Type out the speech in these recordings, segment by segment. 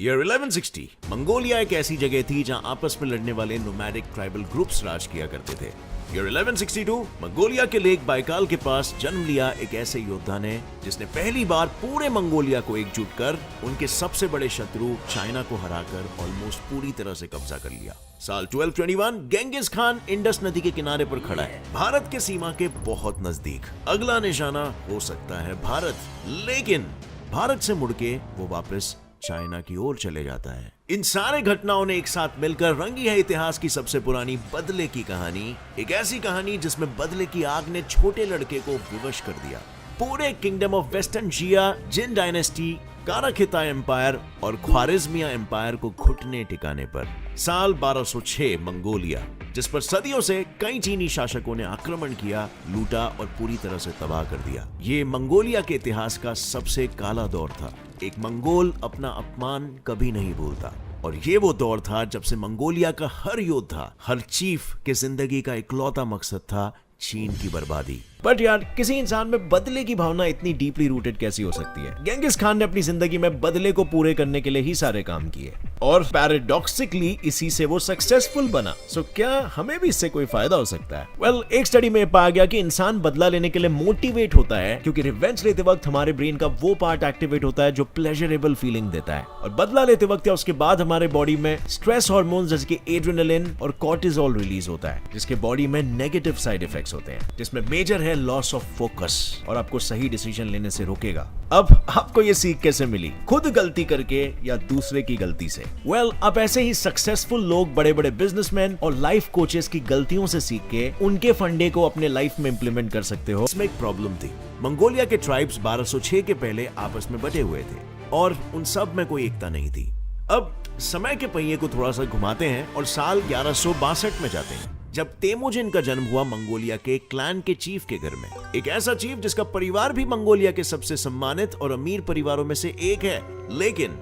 Year 1160 Mongolia एक ऐसी जगह थी जहां आपस में लड़ने वाले नोमैडिक ट्राइबल ग्रुप्स राज किया करते थे। ईयर 1162 मंगोलिया के लेक बाइकाल के पास जन्म लिया एक ऐसे योद्धा ने जिसने पहली बार पूरे मंगोलिया को एकजुट कर उनके सबसे बड़े शत्रु चाइना को हराकर ऑलमोस्ट पूरी तरह से कब्जा कर लिया। साल 1221 गेंगिस खान इंडस नदी के किनारे पर खड़ा है, भारत के सीमा के बहुत नजदीक। अगला निशाना हो सकता है भारत, लेकिन भारत से मुड़के वो वापस चाइना की ओर चले जाता है। इन सारे घटनाओं ने एक साथ मिलकर रंगी है इतिहास की सबसे पुरानी बदले की कहानी, एक ऐसी कहानी जिसमें बदले की आग ने छोटे लड़के को विवश कर दिया। पूरे kingdom of western Xia, Jin dynasty, Karakhitai empire और ख्वारिज्मिया एम्पायर को घुटने टिकाने पर। साल 1206 मंगोलिया, जिस पर सदियों से कई चीनी शासकों ने आक्रमण किया, लूटा और पूरी तरह से तबाह कर दिया। ये मंगोलिया के इतिहास का सबसे काला दौर था। एक मंगोल अपना अपमान कभी नहीं भूलता, और ये वो दौर था जब से मंगोलिया का हर योद्धा, हर चीफ के जिंदगी का इकलौता मकसद था चीन की बर्बादी। बट यार, किसी इंसान में बदले की भावना इतनी डीपली रूटेड कैसी हो सकती है? गेंगिस खान ने अपनी जिंदगी में बदले को पूरे करने के लिए ही सारे काम किए, और पैराडॉक्सिकली इसी से वो सक्सेसफुल बना। सो क्या हमें भी इससे कोई फायदा हो सकता है? वेल, एक स्टडी में पाया गया कि इंसान बदला लेने के लिए मोटिवेट होता है क्योंकि रिवेंज लेते वक्त हमारे ब्रेन का वो पार्ट एक्टिवेट होता है जो प्लेजरेबल फीलिंग देता है, और बदला लेते वक्त या उसके बाद हमारे बॉडी में स्ट्रेस हार्मोन्स जैसे कि एड्रेनालिन और कॉर्टिसोल रिलीज होता है, जिसके बॉडी में नेगेटिव साइड इफेक्ट्स होते हैं, जिसमें मेजर है लॉस ऑफ फोकस, और आपको सही डिसीजन लेने से रोकेगा। अब आपको ये सीख कैसे मिली? खुद गलती करके या दूसरे की गलती से? वेल, अब ऐसे ही सक्सेसफुल लोग, बड़े बड़े बिजनेसमैन और लाइफ कोचेस की गलतियों से सीख के उनके फंडे को अपने लाइफ में इंप्लीमेंट कर सकते हो। इसमें एक प्रॉब्लम थी। मंगोलिया के ट्राइब्स 1206 के पहले आपस में बटे हुए थे और उन सब में कोई एकता नहीं थी। अब समय के पहिए को थोड़ा सा घुमाते हैं और साल 1162 में जाते हैं, जब तेमुजिन का जन्म हुआ मंगोलिया के क्लैन के चीफ के घर में। एक ऐसा चीफ जिसका परिवार भी मंगोलिया के सबसे सम्मानित और अमीर परिवारों में से एक है, लेकिन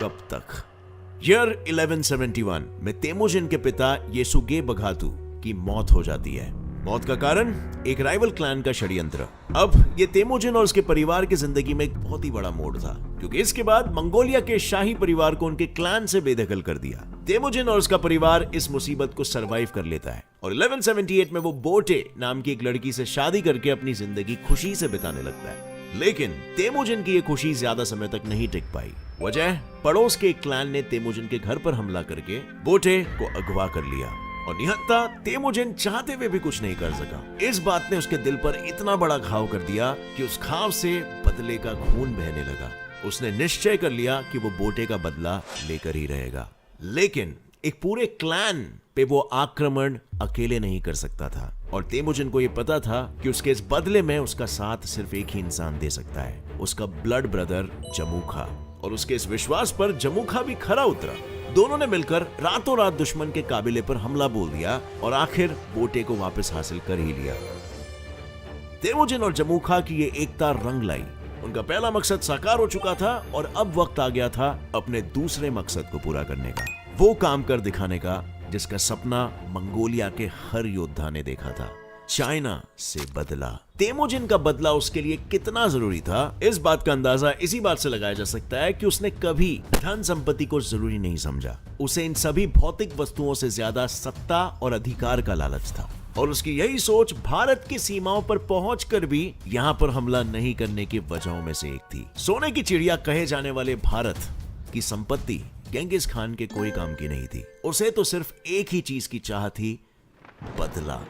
कब तक? ईयर 1171 में तेमुजिन के पिता येसुगे बघातु की मौत हो जाती है। मौत का कारण एक राइवल क्लैन का षड्यंत्र। अब ये तेमुजिन और उसके परिवार की जिंदगी में एक बहुत ही बड़ा मोड़ था, क्योंकि इसके बाद मंगोलिया के शाही परिवार को उनके क्लैन से बेदखल कर दिया। तेमुजिन और उसका परिवार इस मुसीबत को सरवाइव कर लेता है और 1178 में वो बोटे नाम की एक लड़की से शादी करके अपनी जिंदगी खुशी से बिताने लगता है। लेकिन तेमुजिन की ये खुशी ज्यादा समय तक नहीं टिक पाई। वजह, पड़ोस के एक क्लैन ने तेमुजिन के घर पर हमला करके बोटे को अगवा कर लिया, और निहत्था तेमुजिन चाहते हुए भी कुछ नहीं कर सका। इस बात ने उसके दिल पर इतना बड़ा घाव कर दिया कि उस घाव से बदले का खून बहने लगा। उसने निश्चय कर लिया कि वो बोटे का बदला लेकर ही रहेगा, लेकिन एक पूरे क्लैन पे वो आक्रमण अकेले नहीं कर सकता था, और तेमुजिन को ये पता था कि उसके इस बदले में उसका साथ सिर्फ एक ही इंसान दे सकता है, उसका ब्लड ब्रदर जमुखा। और उसके इस विश्वास पर जमुखा भी खरा उतरा। दोनों ने मिलकर रातों रात दुश्मन के काबिले पर हमला बोल दिया और आखिर बोटे को वापस हासिल कर ही लिया। तेमुजिन और जमुखा की ये एकता रंग लाई। उनका पहला मकसद साकार हो चुका था और अब वक्त आ गया था अपने दूसरे मकसद को पूरा करने का, वो काम कर दिखाने का जिसका सपना मंगोलिया के हर योद्धा ने देखा था, चाइना से बदला। तेमुजिन का बदला उसके लिए कितना जरूरी था, इस बात का अंदाजा इसी बात से लगाया जा सकता है कि उसने कभी धन संपत्ति को जरूरी नहीं समझा। उसे इन सभी भौतिक वस्तुओं से ज्यादा सत्ता और अधिकार का लालच था, और उसकी यही सोच भारत की सीमाओं पर पहुंचकर भी यहाँ पर हमला नहीं करने की वजहों में से एक थी। सोने की चिड़िया कहे जाने वाले भारत की संपत्ति गेंगिस खान के कोई काम की नहीं थी। उसे तो सिर्फ एक ही चीज की चाह थी, बदला।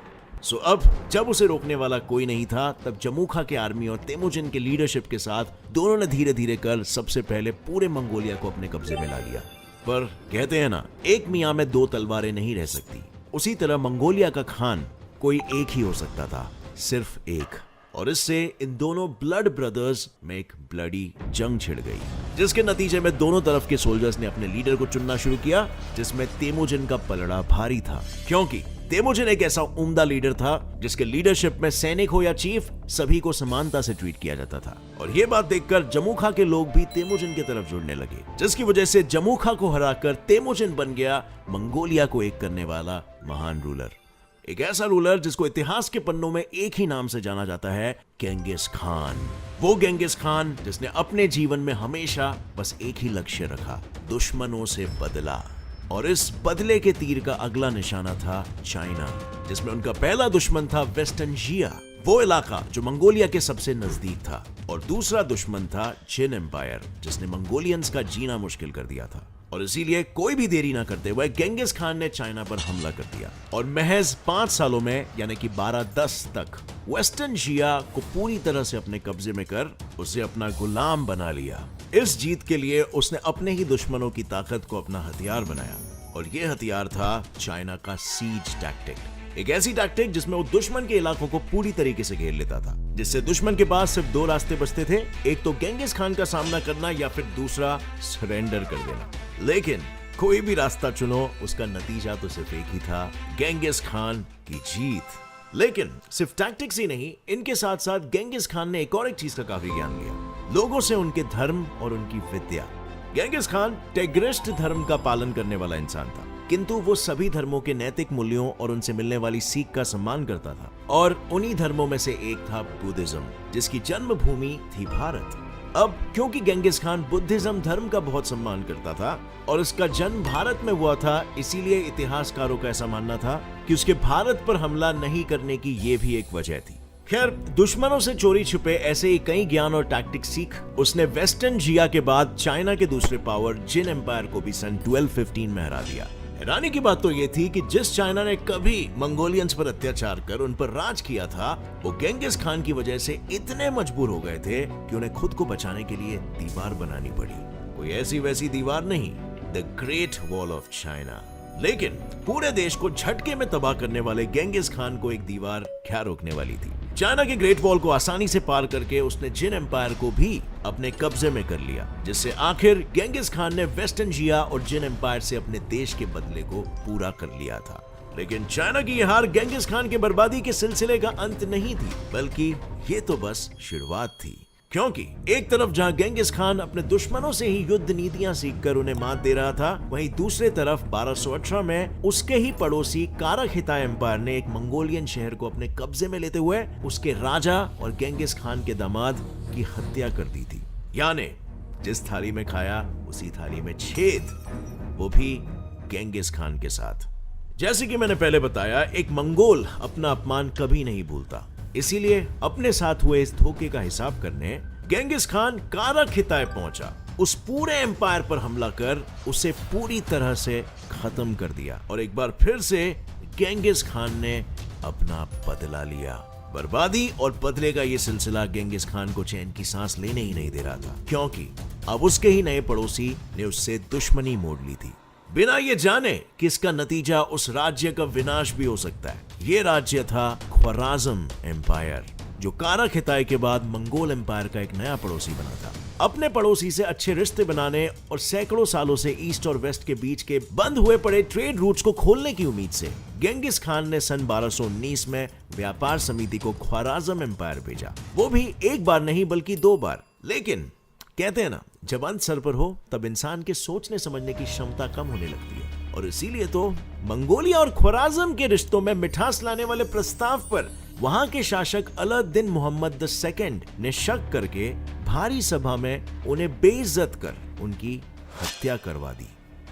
सो अब जब उसे रोकने वाला कोई नहीं था, तब जमुखा के आर्मी और तेमुजिन के लीडरशिप के साथ दोनों ने धीरे धीरे कर सबसे पहले पूरे मंगोलिया को अपने कब्जे में ला लिया। पर कहते हैं ना, एक मियां में दो तलवारें नहीं रह सकती। उसी तरह मंगोलिया का खान कोई एक ही हो सकता था, सिर्फ एक, और इससे इन दोनों ब्लड ब्रदर्स में एक ब्लडी जंग छिड़ गई, जिसके नतीजे में दोनों तरफ के सोल्जर्स ने अपने लीडर को चुनना शुरू किया, जिसमें तेमुजिन का पलड़ा भारी था, क्योंकि तेमुजिन एक ऐसा उम्दा लीडर था जिसके लीडरशिप में सैनिक हो या चीफ, सभी को समानता से ट्रीट किया जाता था। और ये बात देखकर जमुखा के लोग भी तेमुजिन की तरफ जुड़ने लगे, जिसकी वजह से जमुखा को हराकर तेमुजिन बन गया मंगोलिया को एक करने वाला महान रूलर। एक ऐसा रूलर जिसको इतिहास के पन्नों में एक ही नाम से जाना जाता है, गेंगिस खान। वो गेंगिस खान जिसने अपने जीवन में हमेशा बस एक ही लक्ष्य रखा, दुश्मनों से बदला। और इस बदले के तीर का अगला निशाना था चाइना, जिसमें उनका पहला दुश्मन था वेस्टर्न जिया, वो इलाका जो मंगोलिया के सबसे नजदीक था। और दूसरा दुश्मन था चिन एम्पायर, जिसने मंगोलियंस का जीना मुश्किल कर दिया था। और इसीलिए कोई भी देरी ना करते हुए गेंगिस खान ने चाइना पर हमला कर दिया और महज 5 सालों में यानी कि 1210 तक वेस्टर्न जिया को पूरी तरह से अपने कब्जे में कर उसे अपना गुलाम बना लिया। इस जीत के लिए उसने अपने ही दुश्मनों की ताकत को अपना हथियार बनाया और यह हथियार था चाइना का सीज टैक्टिक। एक ऐसी टैक्टिक जिसमें वो दुश्मन के इलाकों को पूरी तरीके से घेर लेता था, जिससे दुश्मन के पास सिर्फ 2 रास्ते बचते थे, एक तो गेंगिस खान का सामना करना या फिर दूसरा सरेंडर कर देना। लेकिन कोई भी रास्ता चुनो, उसका नतीजा तो सिर्फ एक ही था, गेंगिस खान की जीत। लेकिन सिर्फ टैक्टिक्स ही नहीं, इनके साथ साथ गेंगिस खान ने एक और एक चीज का काफी ज्ञान लिया, लोगों से उनके धर्म और उनकी विद्या। गेंगिस खान टेग्रिस्ट धर्म का पालन करने वाला इंसान था, किंतु वो सभी धर्मों के नैतिक मूल्यों और उनसे मिलने वाली सीख का सम्मान करता था। और उन्हीं धर्मों में से एक था बुद्धिज्म, जिसकी जन्मभूमि थी भारत। अब क्योंकि गेंगिस खान बुद्धिज्म धर्म का बहुत सम्मान करता था और इसका जन्म भारत में हुआ था, इसीलिए इतिहासकारों का ऐसा मानना था कि उसके भारत पर हमला नहीं करने की ये भी एक वजह थी। खैर, दुश्मनों से चोरी छुपे ऐसे ही कई ज्ञान और टैक्टिक्स सीख उसने वेस्टर्न जिया के बाद चाइना के दूसरे पावर जिन एम्पायर को भी सन 1215 में हरा दिया। हैरानी की बात तो यह थी कि जिस चाइना ने कभी मंगोलियंस पर अत्याचार कर उन पर राज किया था, वो गेंगिस खान की वजह से इतने मजबूर हो गए थे कि उन्हें खुद को बचाने के लिए दीवार बनानी पड़ी। कोई ऐसी वैसी दीवार नहीं, the great wall of China. लेकिन पूरे देश को झटके में तबाह करने वाले गेंगिस खान को एक दीवार क्या रोकने वाली थी। चाइना के ग्रेट वॉल को आसानी से पार करके उसने जिन एम्पायर को भी अपने कब्जे में कर लिया, जिससे आखिर गेंगिस खान ने वेस्टर्न जिया और जिन एम्पायर से अपने देश के बदले को पूरा कर लिया था। लेकिन चाइना की यह हार गेंगिस खान की बर्बादी के सिलसिले का अंत नहीं थी, बल्कि ये तो बस शुरुआत थी। क्योंकि एक तरफ जहां गेंगिस खान अपने दुश्मनों से ही युद्ध नीतियां सीखकर उन्हें मात दे रहा था, वहीं दूसरे तरफ 1218 में उसके ही पड़ोसी काराखिता एम्पायर ने एक मंगोलियन शहर को अपने कब्जे में लेते हुए उसके राजा और गेंगिस खान के दामाद की हत्या कर दी थी। यानी जिस थाली में खाया उसी थाली में छेद, वो भी गेंगिस खान के साथ। जैसे कि मैंने पहले बताया, एक मंगोल अपना अपमान कभी नहीं भूलता, इसीलिए अपने साथ हुए इस धोखे का हिसाब करने गेंगिस खान काराखिताय पहुंचा। उस पूरे एम्पायर पर हमला कर उसे पूरी तरह से खत्म कर दिया और एक बार फिर से गेंगिस खान ने अपना बदला लिया। बर्बादी और बदले का यह सिलसिला गेंगिस खान को चैन की सांस लेने ही नहीं दे रहा था, क्योंकि अब उसके ही नए पड़ोसी ने उससे दुश्मनी मोड़ ली थी, बिना ये जाने कि इसका नतीजा उस राज्य का विनाश भी हो सकता है। ये राज्य था ख्वाराज़म एम्पायर, जो काराखिताय के बाद मंगोल एम्पायर का एक नया पड़ोसी बना था। अपने पड़ोसी से अच्छे रिश्ते बनाने और सैकड़ों सालों से ईस्ट और वेस्ट के बीच के बंद हुए पड़े ट्रेड रूट्स को खोलने की उम्मीद से गेंगिस खान ने सन 1219 में व्यापार समिति को ख्वाराज़म एम्पायर भेजा, वो भी एक बार नहीं बल्कि 2 बार। लेकिन कहते हैं ना, जब अंत सर पर हो तब इंसान के सोचने समझने की क्षमता कम होने लगती है, और इसीलिए तो मंगोलिया और ख्वाराज़म के रिश्तों में मिठास लाने वाले प्रस्ताव पर वहां के शासक अलाउद्दीन मुहम्मद II ने शक करके भारी सभा में उन्हें बेइज्जत कर उनकी हत्या करवा दी।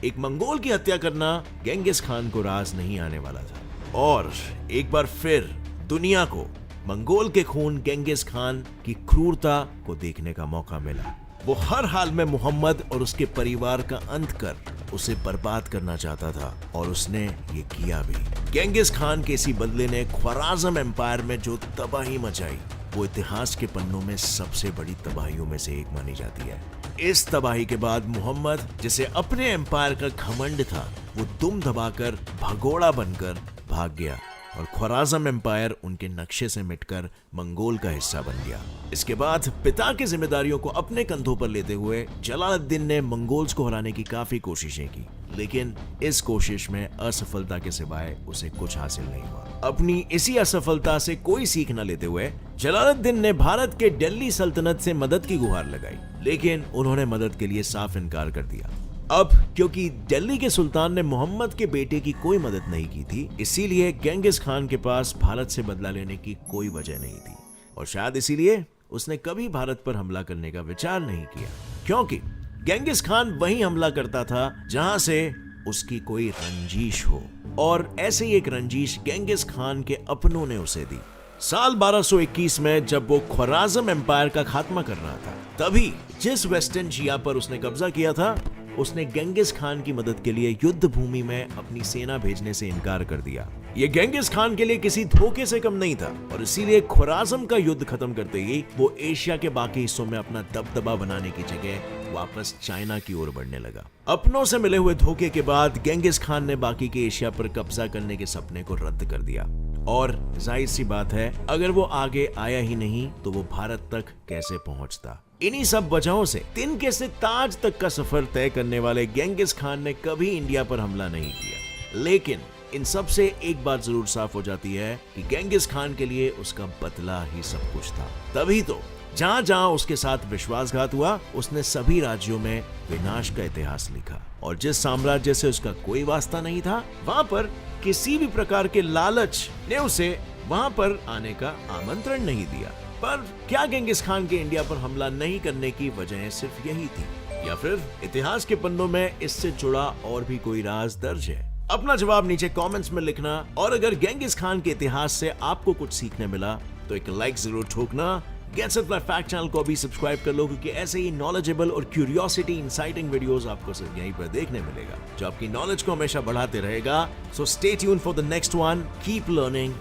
एक मंगोल की हत्या करना गेंगिस खान को राज नहीं आने वाला था, और एक बार फिर दुनिया को मंगोल के खून गेंगिस खान की क्रूरता को देखने का मौका मिला। वो हर हाल में मोहम्मद और उसके परिवार का अंत कर उसे बर्बाद करना चाहता था, और उसने ये किया भी। गेंगिस खान के इसी बदले ने ख्वाराज़म एम्पायर में जो तबाही मचाई, वो इतिहास के पन्नों में सबसे बड़ी तबाहियों में से एक मानी जाती है। इस तबाही के बाद मोहम्मद, जिसे अपने एम्पायर का घमंड था, वो दुम दबाकर भगोड़ा बनकर भाग गया और ख्वाराज़म एम्पायर उनके नक्शे से मिटकर मंगोल का हिस्सा बन गया। इसके बाद पिता की जिम्मेदारियों को अपने कंधों पर लेते हुए जलालुद्दीन ने मंगोल्स को हराने की काफी कोशिशें की, लेकिन इस कोशिश में असफलता के सिवाय उसे कुछ हासिल नहीं हुआ। अपनी इसी असफलता से कोई सीख न लेते हुए जलालुद्दीन ने भारत के दिल्ली सल्तनत से मदद की गुहार लगाई, लेकिन उन्होंने मदद के लिए साफ इनकार कर दिया। अब क्योंकि दिल्ली के सुल्तान ने मोहम्मद के बेटे की कोई मदद नहीं की थी, इसीलिए गेंगिस खान के पास भारत से बदला लेने की कोई वजह नहीं थी और शायद इसीलिए उसने कभी भारत पर हमला करने का विचार नहीं किया, क्योंकि गेंगिस खान वहीं हमला करता था जहां से उसकी कोई रंजिश हो। और ऐसे ही एक रंजिश गेंगिस खान के अपनों ने उसे दी। साल 1221 में जब वो ख्वाराज़म एम्पायर का खात्मा कर रहा था, तभी जिस वेस्टर्न शिया पर उसने कब्जा किया था, उसने गेंगिस खान की मदद के लिए युद्ध भूमि में अपनी सेना भेजने से इनकार कर दिया। ये गेंगिस खान के लिए किसी धोखे से कम नहीं था और इसीलिए ख्वाराज़म का युद्ध खत्म करते ही वो एशिया के बाकी हिस्सों में अपना दबदबा बनाने की जगह वापस चाइना की ओर बढ़ने लगा। अपनों से मिले हुए धोखे के बाद गेंगिस खान ने बाकी के एशिया पर कब्जा करने के सपने को रद्द कर दिया और जाहिर सी बात है, अगर वो आगे आया ही नहीं तो वो भारत तक कैसे पहुंचता। इन्हीं सब वजहों से तिनके से ताज तक का सफर तय करने वाले गेंगिस खान ने कभी इंडिया पर हमला नहीं किया। लेकिन इन सब से एक बात जरूर साफ हो जाती है कि गेंगिस खान के लिए उसका बदला ही सब कुछ था। तभी तो जहां जहां उसके साथ विश्वासघात हुआ, उसने सभी राज्यों में विनाश का इतिहास लिखा और जिस साम्राज्य से उसका कोई वास्ता नहीं था, वहां पर किसी भी प्रकार के लालच ने उसे वहां पर आने का आमंत्रण नहीं दिया। पर क्या गेंगिस खान के इंडिया पर हमला नहीं करने की वजह सिर्फ यही थी, या फिर इतिहास के पन्नों में इससे जुड़ा और भी कोई राज दर्ज है? अपना जवाब नीचे कमेंट्स में लिखना और अगर गेंगिस खान के इतिहास से आपको कुछ सीखने मिला तो एक लाइक जरूर ठोकना। गेट्स इट फैक्ट चैनल को भी सब्सक्राइब कर लो, क्योंकि ऐसे ही नॉलेजेबल और क्यूरियोसिटी इंसाइटिंग वीडियोस आपको सिर्फ यहीं पर देखने मिलेगा, जो आपकी नॉलेज को हमेशा बढ़ाते रहेगा। So stay tuned for the next one. Keep learning.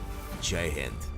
जय हिंद।